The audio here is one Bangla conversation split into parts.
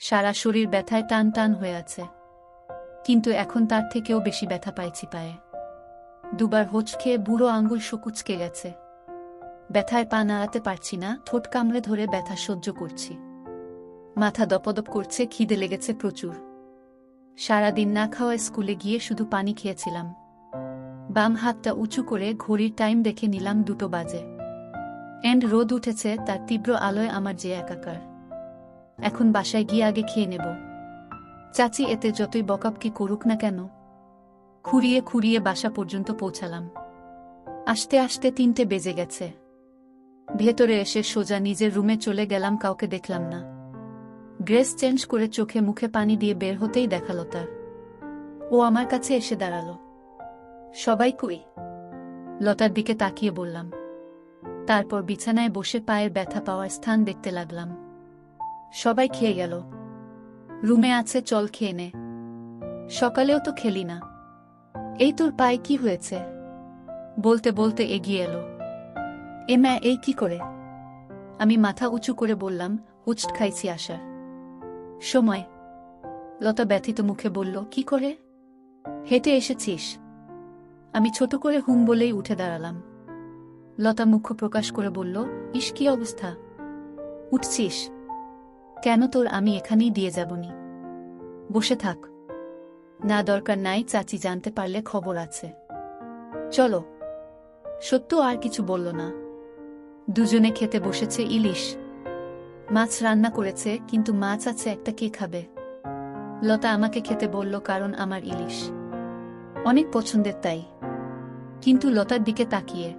সারা শরীর ব্যথায় টান টান হয়ে আছে, কিন্তু এখন তার থেকেও বেশি ব্যথা পাইছি পায়ে। দুবার হোঁচ খেয়ে বুড়ো আঙ্গুল শুকুচকে গেছে। ব্যথায় পা নাড়াতে পারছি না, ঠোঁট কামড়ে ধরে ব্যথা সহ্য করছি। মাথা দপদপ করছে, খিদে লেগেছে প্রচুর। সারাদিন না খাওয়ায় স্কুলে গিয়ে শুধু পানি খেয়েছিলাম। বাম হাতটা উঁচু করে ঘড়ির টাইম দেখে নিলাম 2টো বাজে। রোদ উঠেছে, তার তীব্র আলোয় আমার যে একাকার। এখন বাসায় গিয়ে আগে খেয়ে নেব। চাচি এতে যতই বকাবকি করুক না কেন। খুঁড়িয়ে খুঁড়িয়ে বাসা পর্যন্ত পৌঁছালাম। আসতে আসতে 3টে বেজে গেছে। ভেতরে এসে সোজা নিজের রুমে চলে গেলাম, কাউকে দেখলাম না। ড্রেস চেঞ্জ করে চোখে মুখে পানি দিয়ে বের হতেই দেখালো তার। ও আমার কাছে এসে দাঁড়ালো। সবাই কই? লতার দিকে তাকিয়ে বললাম। তারপর বিছানায় বসে পায়ের ব্যথা পাওয়ার স্থান দেখতে লাগলাম। সবাই খেয়ে গেল। রুমে আছে, চল খেয়ে নে। সকালেও তো খেলি না। এই তোর পায়ে কি হয়েছে? বলতে বলতে এগিয়ে এলো। মা, এই কি করে? আমি মাথা উঁচু করে বললাম, হুচট খাইছি আসার সময়। লতা ব্যথিত মুখে বলল, কি করে? হেঁটে এসেছিস? আমি ছোট করে হুম বলেই উঠে দাঁড়ালাম। লতা মুখ প্রকাশ করে বলল, ইস কি অবস্থা! উঠছিস কেন তোর? আমি এখানেই দিয়ে যাবনি। বসে থাক। না, দরকার নাই, চাচি জানতে পারলে খবর আছে। চলো। সত্য আর কিছু বলল না। দুজনে খেতে বসেছে। ইলিশ মাছ রান্না করেছে, কিন্তু মাছ আছে একটা, কে খাবে? লতা আমাকে খেতে বলল, কারণ আমার ইলিশ অনেক পছন্দের তাই। কিন্তু লতার দিকে তাকিয়ে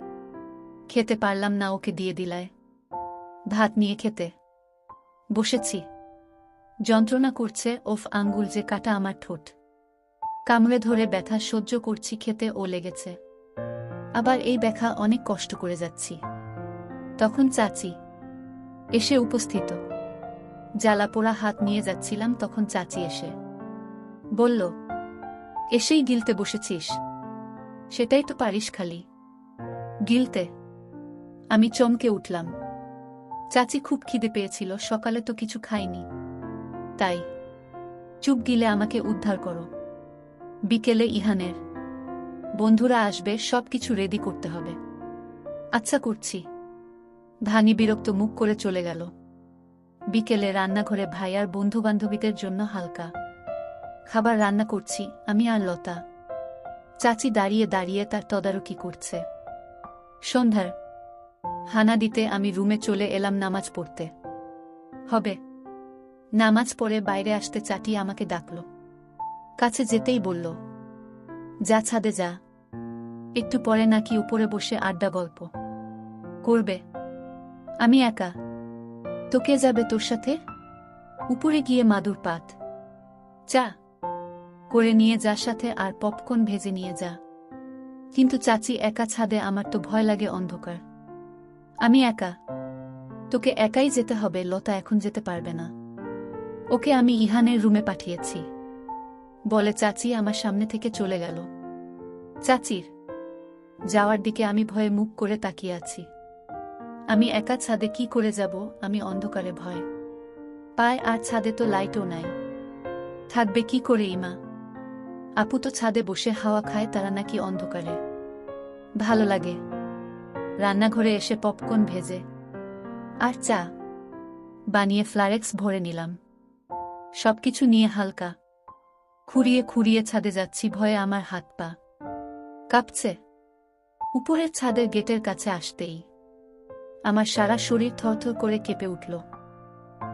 খেতে পারলাম না, ওকে দিয়ে দিলায়। ভাত নিয়ে খেতে বসেছি। যন্ত্রণা করছে, ওফ, আঙ্গুল যে কাটা আমার ঠোঁট কামড়ে ধরে ব্যথা সহ্য করছি। খেতে ও লেগেছে, আবার এই ব্যথা, অনেক কষ্ট করে যাচ্ছি। তখন চাচি এসে উপস্থিত। জ্বালা পোড়া হাত নিয়ে যাচ্ছিলাম, তখন চাচি এসে বলল, এসেই গিলতে বসেছিস? সেটাই তো পারিস খালি গিলতে। আমি চমকে উঠলাম। চাচি খুব খিদে পেয়েছিল, সকালে তো কিছু খাইনি, তাই চুপ গিলে আমাকে উদ্ধার করো। বিকেলে ইহানের বন্ধুরা আসবে, সবকিছু রেডি করতে হবে। আচ্ছা, করছি। ধানি বিরক্ত মুখ করে চলে গেল। বিকেলে রান্নাঘরে ভাই আর বন্ধুবান্ধবীদের জন্য হালকা খাবার রান্না করছি আমি আর লতা। চাচি দাঁড়িয়ে দাঁড়িয়ে তার তদারকি করছে। সন্ধ্যার হানা দিতে আমি রুমে চলে এলাম নামাজ পড়তে হবে। নামাজ পড়ে বাইরে আসতে চাচি আমাকে ডাকল। কাছে যেতেই বলল, যা ছাদে যা, একটু পরে নাকি উপরে বসে আড্ডা গল্প করবে। আমি একা? তো কে যাবে তোর সাথে? উপরে গিয়ে মাদুর পাত চা করে নিয়ে যা সাথে, আর পপকর্ন ভেজে নিয়ে যা। কিন্তু চাচি একা ছাদে, আমার তো ভয় লাগে অন্ধকার। আমি একা? তোকে একাই যেতে হবে, লতা এখন যেতে পারবে না। ওকে আমি ইহানের রুমে পাঠিয়েছি বলে চাচি আমার সামনে থেকে চলে গেল। চাচির যাওয়ার দিকে আমি ভয়ে মুখ করে তাকিয়ে আছি। আমি একা ছাদে কি করে যাব? আমি অন্ধকারে ভয় পায়, আর ছাদে তো লাইটও নাই। থাকবে কি করে ইমা? আপু তো ছাদে বসে হাওয়া খায়, তারা নাকি অন্ধকারে ভালো লাগে। রান্নাঘরে এসে পপকর্ন ভেজে আর চা বানিয়ে ফ্লারেক্স ভরে নিলাম। সবকিছু নিয়ে হালকা খুঁড়িয়ে খুঁড়িয়ে ছাদে যাচ্ছি, ভয়ে আমার হাত পা কাঁপছে। উপরের ছাদের গেটের কাছে আসতেই আমার সারা শরীর থরথর করে কেঁপে উঠল।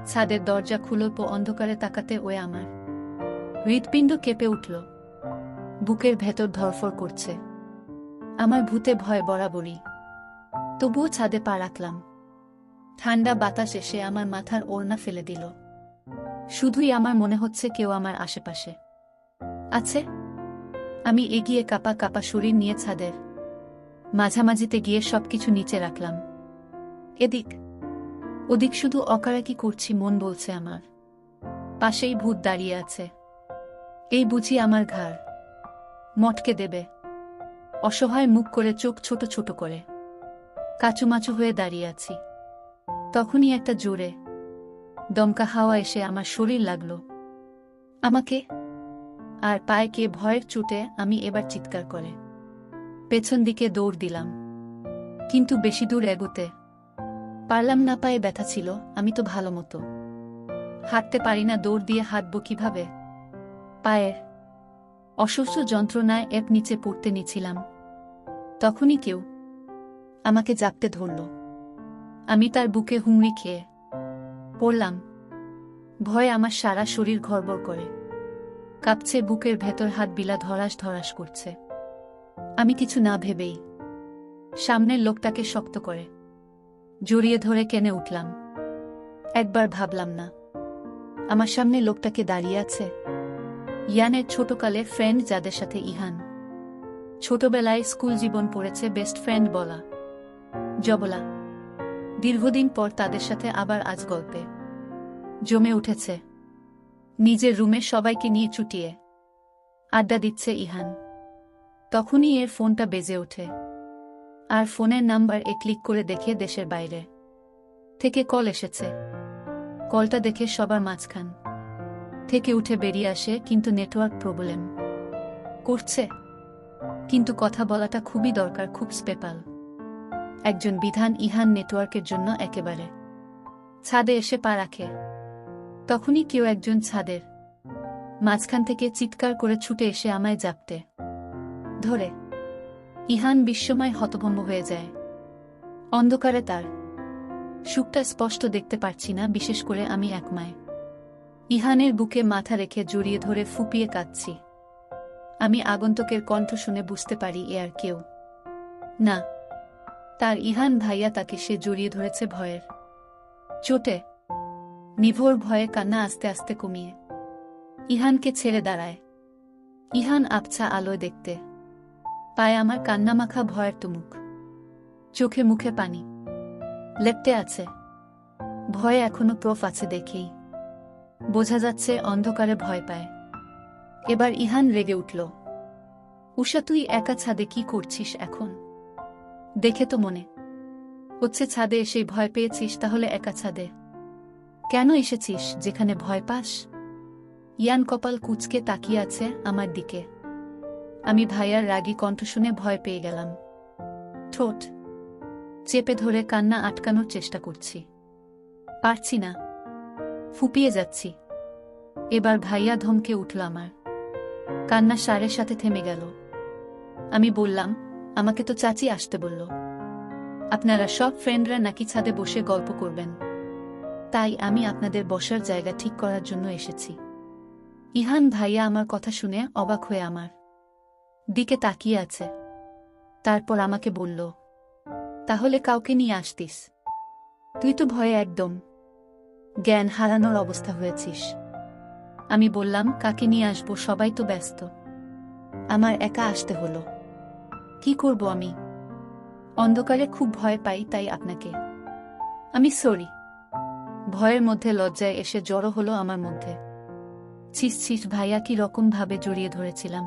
ছাদের দরজা খুলল, অন্ধকারে তাকাতে ওয়ে আমার হৃৎপিণ্ড কেঁপে উঠল। বুকের ভেতর ধরফর করছে। আমার ভূতে ভয় বরাবরই, তবুও ছাদে পা রাখলাম। ঠান্ডা বাতাস এসে আমার মাথার ওড়না ফেলে দিল। শুধুই আমার মনে হচ্ছে কেউ আমার আশেপাশে আছে। আমি এগিয়ে কাঁপা কাঁপা শরীর নিয়ে ছাদের মাঝামাঝিতে গিয়ে সবকিছু নিচে রাখলাম। এদিক ওদিক শুধু অকারাকি করছি, মন বলছে আমার পাশেই ভূত দাঁড়িয়ে আছে। এই বুঝি আমার ঘাড় মটকে দেবে। অসহায় মুখ করে, চোখ ছোট ছোট করে কাচুমাচু হয়ে দাঁড়িয়ে আছি। তখনই একটা জোরে দমকা হাওয়া এসে আমার শরীর লাগল আমাকে, আর পায়ে কে ভয়ের চোটে আমি এবার চিৎকার করে পেছন দিকে দৌড় দিলাম, কিন্তু বেশি দূর এগোতে পারলাম না। পায়ে ব্যথা ছিল, আমি তো ভালো মতো হাঁটতে পারি না, দৌড় দিয়ে হাঁটবো কিভাবে? পায়ের অসহ্য যন্ত্রণায় এক নিচে পড়তে নিছিলাম, তখনই কেউ আমাকে জাপটে ধরল। আমি তার বুকে হুমড়ি খেয়ে পড়লাম। ভয়ে আমার সারা শরীর ঘড়বড় করে কাঁপছে, বুকের ভেতর হাত বিলা ধরাস ধরাস করছে। আমি কিছু না ভেবেই সামনের লোকটাকে শক্ত করে জড়িয়ে ধরে কেনে উঠলাম। একবার ভাবলাম না আমার সামনে লোকটাকে দাঁড়িয়ে আছে ইয়ানের ছোটকালের ফ্রেন্ড, যাদের সাথে ইহান ছোটবেলায় স্কুল জীবন পড়েছে, বেস্ট ফ্রেন্ড বলা জবলা। দীর্ঘদিন পর তাদের সাথে আবার আজ গল্পে জমে উঠেছে। নিজের রুমে সবাইকে নিয়ে চুটিয়ে আড্ডা দিচ্ছে ইহান। তখনই এর ফোনটা বেজে ওঠে, আর ফোনের নাম্বার ক্লিক করে দেখে দেশের বাইরে থেকে কল এসেছে। কলটা দেখে সবার মাঝখান থেকে উঠে বেরিয়ে আসে, কিন্তু নেটওয়ার্ক প্রবলেম করছে। কিন্তু কথা বলাটা খুবই দরকার, খুব স্পেশাল একজন বিধান। ইহান নেটওয়ার্কের জন্য একেবারে ছাদে এসে পা রাখে। তখনই কেউ একজন ছাদের মাঝখান থেকে চিৎকার করে ছুটে এসে আমায় জাপটে ধরে। ইহান বিস্ময় হতভম্ব হয়ে যায়। অন্ধকারে তার সুখটা স্পষ্ট দেখতে পারছি না, বিশেষ করে আমি একমায় ইহানের বুকে মাথা রেখে জড়িয়ে ধরে ফুপিয়ে কাঁদছি। আমি আগন্তুকের কণ্ঠ শুনে বুঝতে পারি এ আর কেউ না, তার ইহান ভাইয়া। তাকে সে জড়িয়ে ধরেছে ভয়ের চোটে, নিভোর ভয়ে কান্না আস্তে আস্তে কমিয়ে ইহানকে ছেড়ে দাঁড়ায়। ইহান আবছা আলোয় দেখতে পায় আমার কান্নামাখা ভয়ের তুমুক, চোখে মুখে পানি লেপটে আছে। ভয়ে এখনো প্রফ আছে দেখেই বোঝা যাচ্ছে অন্ধকারে ভয় পায়। এবার ইহান রেগে উঠল। উষা, তুই একা ছাদে কি করছিস এখন? দেখে তো মনে হচ্ছে ছাদে এসেই ভয় পেয়েছিস, তাহলে একা ছাদে কেন এসেছিস যেখানে ভয় পাস? ইয়ান কপাল কুঁচকে তাকিয়ে আছে আমার দিকে। আমি ভাইয়ার রাগী কণ্ঠ শুনে ভয় পেয়ে গেলাম। ঠোঁট চেপে ধরে কান্না আটকানোর চেষ্টা করছি, পারছি না, ফুপিয়ে যাচ্ছি। এবার ভাইয়া ধমকে উঠল আমার। কান্না সারের সাথে থেমে গেল। আমি বললাম, আমাকে তো চাচি আসতে বলল। আপনারা সব ফ্রেন্ডরা নাকি ছাদে বসে গল্প করবেন, তাই আমি আপনাদের বসার জায়গা ঠিক করার জন্য এসেছি। ইহান ভাইয়া আমার কথা শুনে অবাক হয়ে আমার দিকে তাকিয়ে আছে। তারপর আমাকে বলল, তাহলে কাউকে নিয়ে আসতিস? তুই তো ভয়ে একদম জ্ঞান হারানোর অবস্থা হয়েছিস। আমি বললাম, কাকে নিয়ে আসবো, সবাই তো ব্যস্ত, আমার একা আসতে হলো। কি করব আমি? অন্ধকারে খুব ভয় পাই, তাই আপনাকে। আমি সরি। ভয়ের মধ্যে লজ্জায় এসে জড়ো হলো আমার মধ্যে। ছিস ছিস, ভাইয়া কি রকম ভাবে জড়িয়ে ধরেছিলাম।